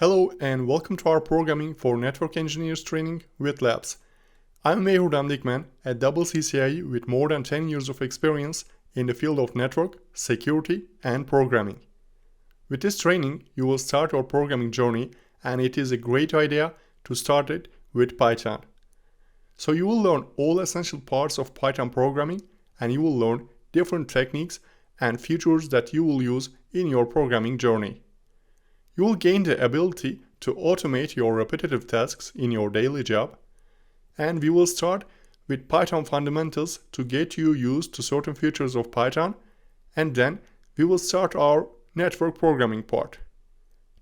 Hello and welcome to our programming for network engineers training with labs. I'm Veyhurdam Dikmen, a double CCIE with more than 10 years of experience in the field of network, security and programming. With this training, you will start your programming journey and it is a great idea to start it with Python. So you will learn all essential parts of Python programming and you will learn different techniques and features that you will use in your programming journey. You will gain the ability to automate your repetitive tasks in your daily job. And we will start with Python fundamentals to get you used to certain features of Python. And then we will start our network programming part.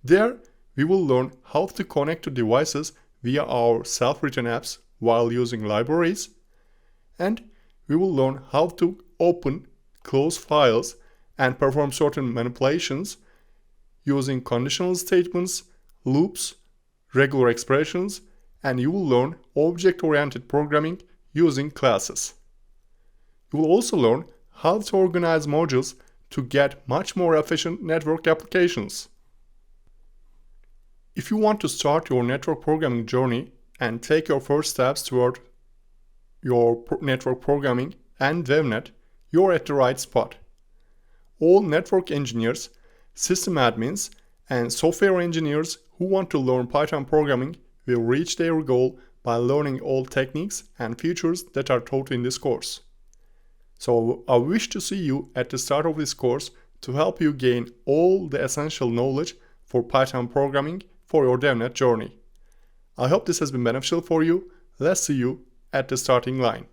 There, we will learn how to connect to devices via our self-written apps while using libraries. And we will learn how to open, close files and perform certain manipulations using conditional statements, loops, regular expressions, and you will learn object-oriented programming using classes. You will also learn how to organize modules to get much more efficient network applications. If you want to start your network programming journey and take your first steps toward your network programming and DevNet, you're at the right spot. All network engineers, system admins, and software engineers who want to learn Python programming will reach their goal by learning all techniques and features that are taught in this course. So I wish to see you at the start of this course to help you gain all the essential knowledge for Python programming for your DevNet journey. I hope this has been beneficial for you. Let's see you at the starting line.